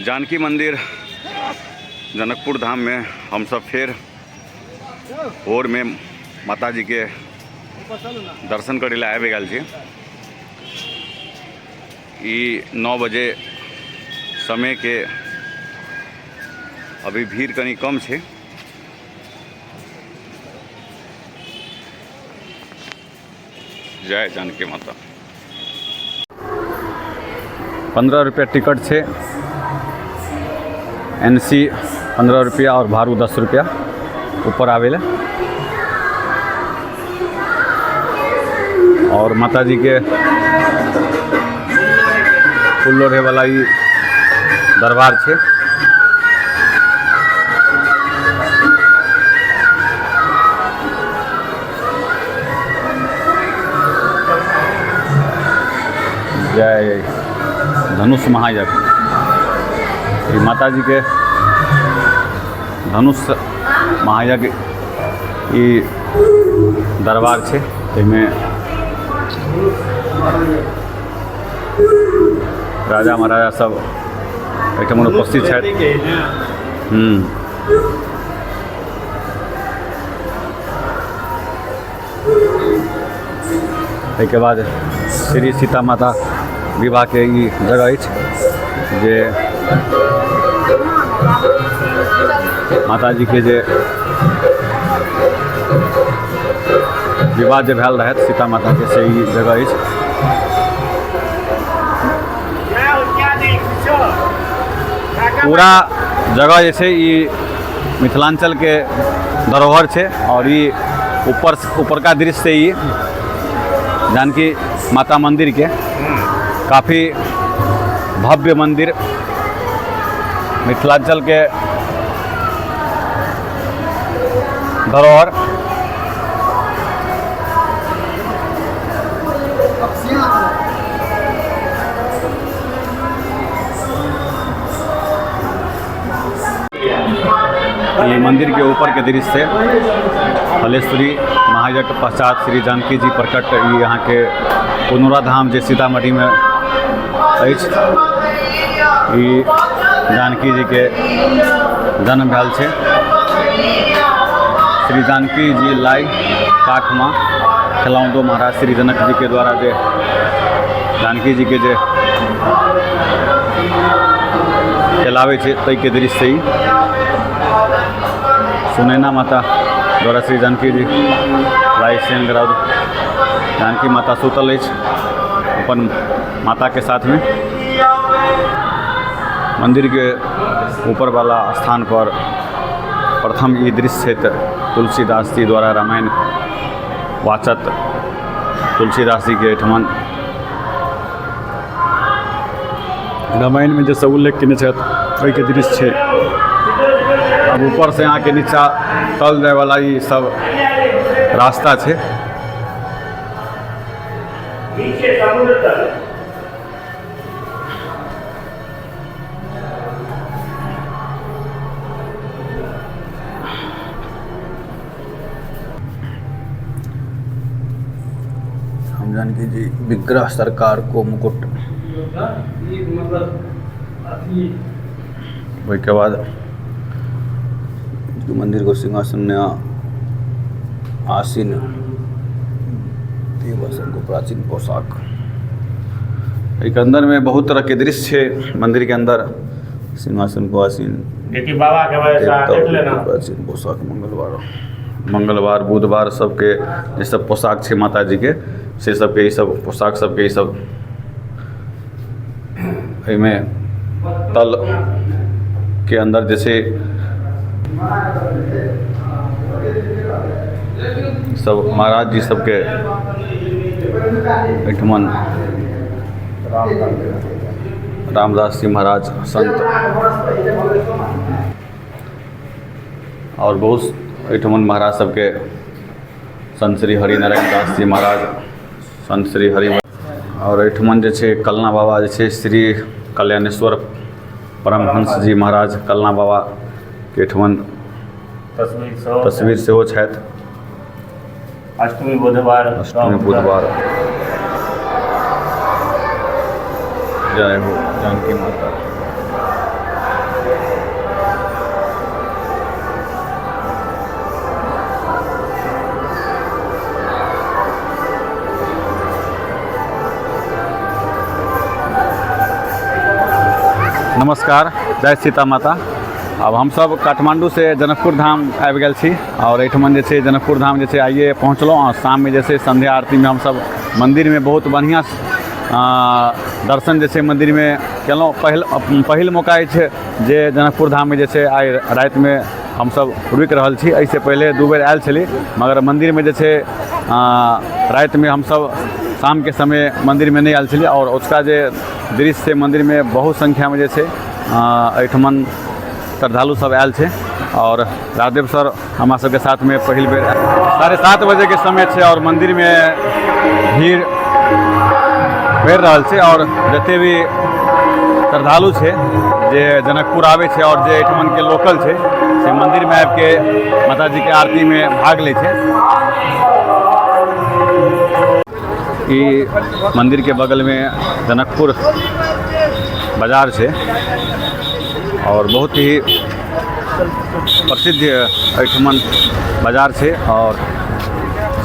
जानकी मंदिर जनकपुर धाम में हम सब फिर भोर में माता जी के दर्शन करे ला आबि गेल छी। 9 बजे समय के अभी भीड़ कनी कम है। जय जानकी माता। 15 रुपया टिकट है, एनसी 15 रुपया और भाड़ू 10 रुपया ऊपर आवेला। और माता जी के फूल लोढ़े वाला ये दरबार है। जय धनुष महायज्ञ, माता जी के धनुष महायज्ञ ये दरबार है। इसमें राजा महाराजा सब एक उपस्थित है। एक बाद श्री सीता माता विवाह के ये जगह है जे माता जी के जे विवाह जो भेल रहे सीता माता के से ये जगह है। पूरा जगह जैसे ये मिथिलांचल के धरोहर है। और ये ऊपर का दृश्य से ये जानकी माता मंदिर के काफ़ी भव्य मंदिर, मिथिलांचल के धरोहर। ये मंदिर के ऊपर के दृश्य है। फलेश्वरी महायज्ञ के पश्चात श्री जानकी जी प्रकट यहाँ के पुनौरा धाम जे सीतामढ़ी में ये जानकी जी के जन्म भेल है। श्री जानकी जी लाई काख माँ खेलौदो महाराज श्री जनक जी के द्वारा जे जानकी जी के जे खेलावे छे तई के दृश्य ही सुनैना माता द्वारा श्री जानकी जी लाई सेन गराउद जानकी माता सुतल है अपन माता के साथ में। मंदिर के ऊपर वाला स्थान पर प्रथम ये दृश्य है तुलसीदास जी द्वारा रामायण वाचत तुलसीदास जी के ठमन रामायण में जैसे उल्लेख किने छे के दृश्य है। अब ऊपर से यहाँ के नीचा तल जाए वाला ये सब रास्ता है। हम जानकी जी विग्रह सरकार को मुकुट, वही के बाद मंदिर को सिंहासन में आसीन देवासन को प्राचीन पोशाक। एक अंदर में बहुत तरह के दृश्य है। मंदिर के अंदर सिंहासन को आसीन बाबा के प्राचीन पोशाक। मंगलवार बुधवार सबके जे सब पोशाक है माता जी के से सबके सब पोशाक सबके सब में तल के अंदर जैसे सब महाराज जी सबके एठमन रामदास जी महाराज संत और बहुत एठमन महाराज सबके संत श्री हरिनारायण दास जी महाराज संत श्री हरि और एठमन जे कलना बाबा जे श्री कल्याणेश्वर परमहंस जी महाराज कलना बाबा के एठमन तस्वीर से हो छथि। अष्टमी बुधवार जय हो जानकी माता। नमस्कार, जय सीता माता। अब हम सब काठमांडू से जनकपुर धाम आबि गेल छी और एहिठमन जे छै जनकपुर धाम जे छै आइए पहुँचलहुँ और शाम में जे छै संध्या आरती में हम सब मंदिर में बहुत बढ़िया दर्शन जे छै मंदिर में केलहुँ। पहिल मौका छै जे जनकपुर धाम में जे छै आइ राति में हम सब रुकि रहल छी। एहिसँ पहले 2 बेर आयल छली मगर मंदिर में जे छै राति में हम सब शाम के समय मंदिर में नहीं आयल छली और उसका जे दृश्य छै मंदिर में बहुत संख्या में जे छै एहिठमन श्रद्धालु सब आयल छै और राजदेव सर हमारा सबके साथ में पहिल बेर 7:30 बजे के समय छै और मंदिर में भीड़ बढ़ि रहल छै और जते भी श्रद्धालु छै जे जनकपुर आबै छै और जे एहिठमन के लोकल छै से मंदिर में आबि के माता जी के आरती में भाग लै छै। ई मंदिर के बगल में जनकपुर बाजार छै और बहुत ही प्रसिद्ध एहिठमन बाजार छै और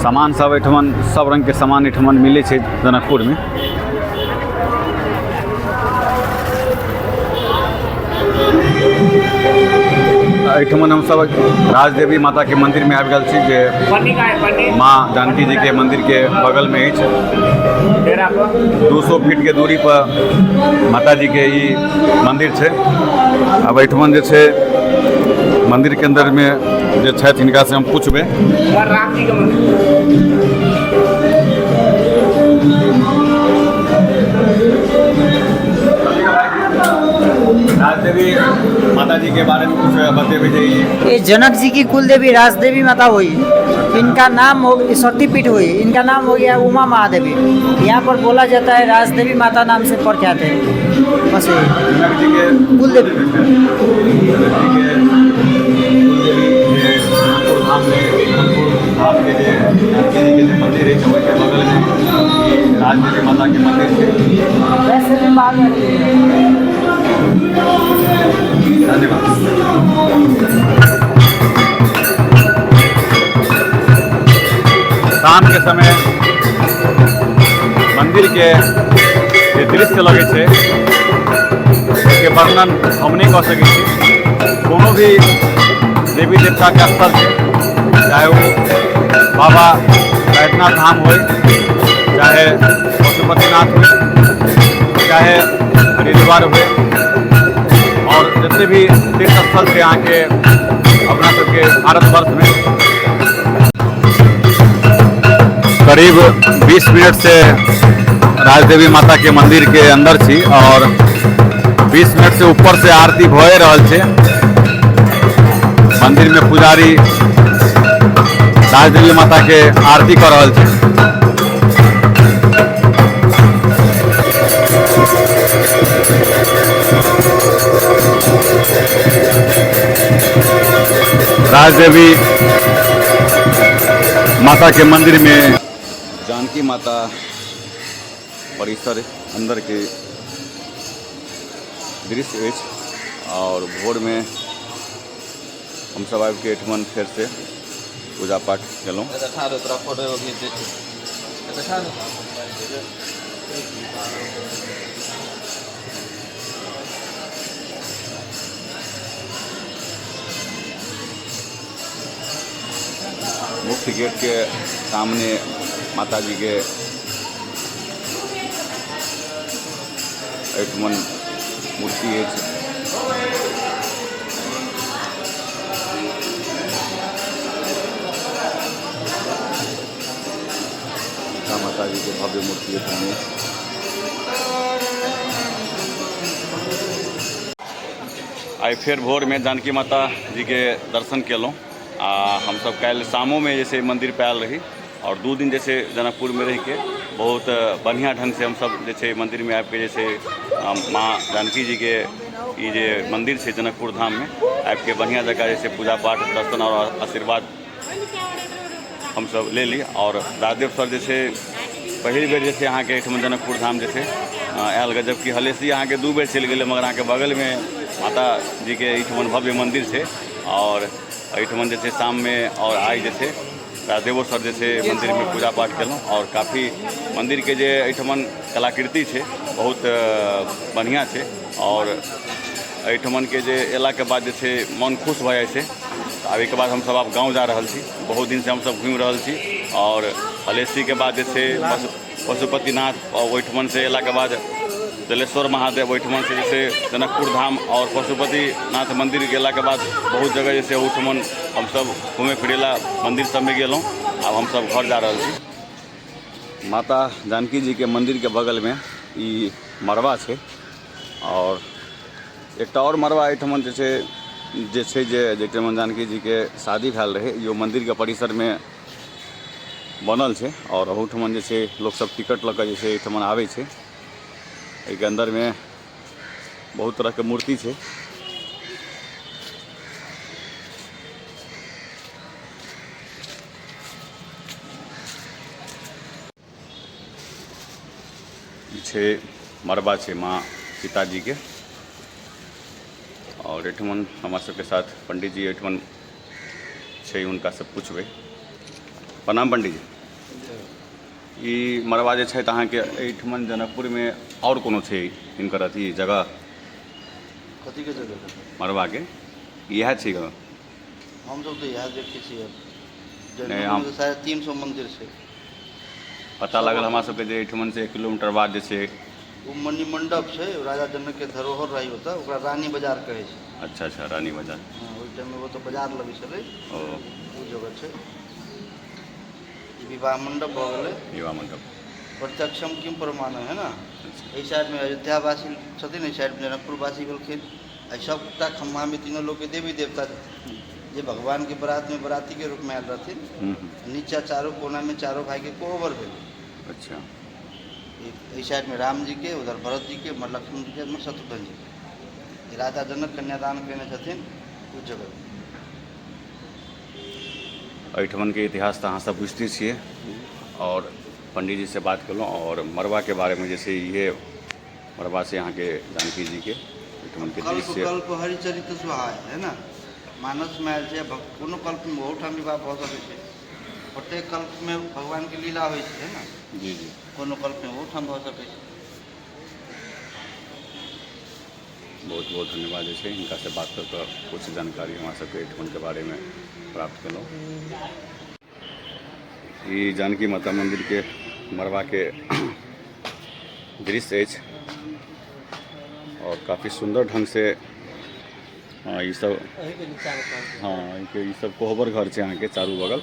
सामान सब एहिठमन सब रंग के सामान एहिठमन मिलै छै जनकपुर में। एहिठमन हम सब राजदेवी माता के मंदिर में आबि गेल छी जे माँ जानकी जी के मंदिर के बगल में अछि। 200 फीट के दूरी पर माता जी के ई मंदिर छै। अब एहिठमन जे छै मंदिर के अंदर में जे छथि हिनका से हम पूछबै। राजदेवी माता जी के बारे में कुछ बतेबे जी। ये जनक जी की कुल देवी राजदेवी माता हुई। इनका नाम हो शक्तिपीठ हुई। इनका नाम हो गया उमा महादेवी। यहाँ पर बोला जाता है राजदेवी माता नाम से प्रख्यात है। बस जनक जी के कुल देवी मंदिर है के बगल में राजदेवी माता के मंदिर है। धन्यवाद। शाम के समय मंदिर के जे दृश्य लगे छै उसके वर्णन हम नहीं कर सकै छी। कोनो भी देवी देवता के स्थल है, चाहे वो बाबा बैद्यनाथ धाम हो, चाहे पशुपतिनाथ हो, चाहे हरिद्वार हो और जितने भी तीर्थ स्थल थे यहाँ के अपना सबके भारतवर्ष में करीब 20 मिनट से राजदेवी माता के मंदिर के अंदर थी और 20 मिनट से ऊपर से आरती भए रहल छे। मंदिर में पुजारी राजदेवी माता के आरती कर रहल छे। राजदेवी माता के मंदिर में जानकी माता परिसर अंदर के दृश्य अछि और भोर में हम सब आबि के एठमन फेर से पूजा पाठ केलहुँ। मुख्य गेट के सामने माता जी के एठमन मूर्ति है। माता जी के भव्य मूर्ति है। आई फिर भोर में जानकी माता जी के दर्शन केलहुँ। हम सब कल शामों में जैसे मंदिर पे आयल रही और 2 दिन जैसे जनकपुर में रह के बहुत बढ़िया ढंग से हम सब जैसे मंदिर में आके जैसे माँ जानकी जी के ये जे मंदिर से जनकपुर धाम में आके बढ़िया जगह जैसे पूजा पाठ दर्शन और आशीर्वाद हम सब ले ली। और राजदेव सर जैसे पहली बेर जैसे यहाँ के जनकपुर धाम जैसे आयल गए, जबकि हलेसी अहाँ के 2 बेर चलि गेलै, मगर अहाँ के बगल में माता जी के एहिठमन भव्य मंदिर छै। और एहिठमन जे छै शाम में और आइ जे छै राजदेवो सर जे छै मंदिर में पूजा पाठ केलहुँ। और काफ़ी मंदिर के जे एहिठमन कलाकृति छै बहुत बढ़िया छै। और एहिठमन के जे एला के बाद जे छै मन खुश भऽ जाइ छै। आब एहिके बाद हमसब आब गाँव जा रहल छी, बहुत दिन से हमसब घूमि रहल छी। और हलेसी के बाद जे छै पशुपतिनाथ, और ओहिठमन से एला के बाद जलेश्वर महादेव, ओहिठमन से जे छै जनकपुर धाम और पशुपतिनाथ मंदिर गेला के बाद बहुत जगह जे छै ओहिठमन हमसब घूमे फिरे ला मंदिर सब में गेलहुँ। आब हमसब घर जा रहल छी। माता जानकी जी के मंदिर के बगल में ई मरवा छै। और एकटा और मरवा एहिठमन जे छै जाहिठमन जानकी जी के शादी भेल रहे, यो मंदिर के परिसर में बनल छै। और ओहूठमन जे छै लोग सब टिकट लऽ कऽ जे छै एहिठमन आबै छै। एहिके अंदर में बहुत तरह के मूर्ति छै। छै मरबा छै माँ सीताजी के। और एहिठमन हमार सबके साथ पंडित जी एहिठमन छै, हुनका से पूछबै। प्रणाम पंडित जी। ई मरबा जे छै अहाँके एहिठमन जनकपुर में और कोनो छै हिनकर अथी जगह? कथी के जगह है? मरबा के इएह छै ग? हम सब तो इएह देखै छियै। नहीं, हम- जनकपुर में शायद 300 मंदिर छै। पता लागल हमरा सबके जे एहिठमन से 1 किलोमीटर बाद जे छै। वो मणि मंडप छै, राजा जनक के धरोहर रही होता, ओकरा रानी बाजार कहै छै। अच्छा अच्छा, रानी बाजार। हाँ, ओहि टाइम में वो तो बाजार लगे छलै, ओ वो जगह छै। ई विवाह मंडप भऽ गेलै। युवा मंडप। प्रत्यक्षम किम प्रमाण है ना। अच्छा। एहि साइड में अयोध्यावासी छथिन, एहि साइड में जनकपुरवासी भेलखिन। एहि सबटा खम्भा में तीनों लोग के देवी देवता जे भगवान के बारात में बराती के रूप में आयल रहथिन। नीचा चारों कोना में चारों भाई के कोहबर भेल। अच्छा। इस साइड में राम जी के, उधर भरत जी के, लक्ष्मण जी के, शत्रुघ्न जी के। राजा जनक कन्यादान केने छथिन उस जगह। एहिठमन के इतिहास तो अहाँ सब बुझते छियै। और पंडित जी से बात केलहुँ और मरबा के बारे में जैसे ये मरबा से यहाँ के जानकी जी के एहिठमन के कल्प दृश्य। कल्प हरिचरित सुहाय है ना। मानस में आयल छै, कोनो कल्प में बहुत ठाम विवाह भऽ सकै छै। प्रत्येक कल्प में भगवान के लीला होइ छै, है ना। जी जी। कोनो कल्प में बहुत ठाम भऽ सकै छै। बहुत बहुत धन्यवाद जे छै हिनका से बात कर कऽ कुछ जानकारी हमरा सबके एहिठमन के बारे में प्राप्त केलहुँ। ई जानकी माता मंदिर के मरबा के दृश्य अछि। और काफ़ी सुंदर ढंग से ई सब, हाँ ई सब कोहबर घर छै अहाँ के चारू बगल।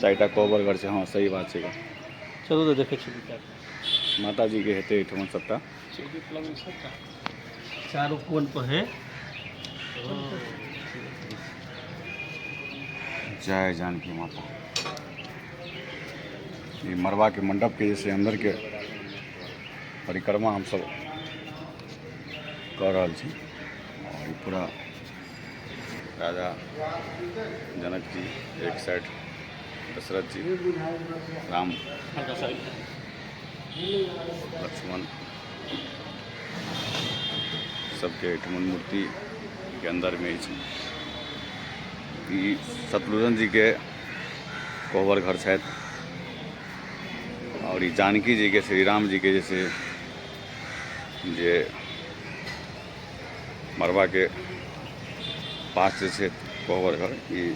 4टा कोहबर घर छै। हाँ सही बात छै। चलू तो देखे छी। माता जी के हेतै एहिठमन सबटा। चारों कोन पर है। जय जानकी माता। ये मरवा के मंडप के जैसे अंदर के परिक्रमा हम सब कर रहल छी। और ई पूरा राजा जनक जी एक साइड, दशरथ जी, राम लक्ष्मण सबके एहिठमन मूर्ति के अंदर में छै। ई शत्रुघ्न जी के कोहबर घर छथि। और ई जानकी जी के, श्री राम जी के जैसे जे मरवा के पास जे छै कोहबर घर, ई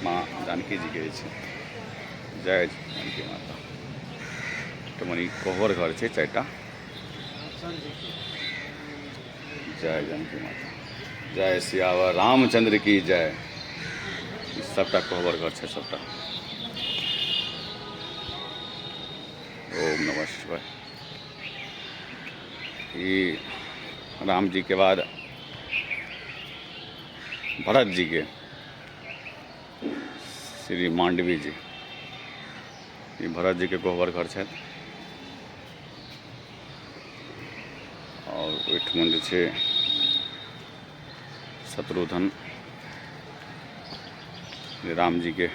माँ जानकी जी के छै। जय जानकी माता। तो मनी कोहबर घर छै 4टा। जय जानकी माता। जय सियावर रामचंद्र की जय। ई सबटा कोहबर घर छै सबटा। ओम नमः शिवाय। ई राम जी के बाद भरत जी के श्री मांडवी जी, ये भरत जी के कोहबर घर छथि। और ओहिठमन जे छै शत्रुघ्न राम जी के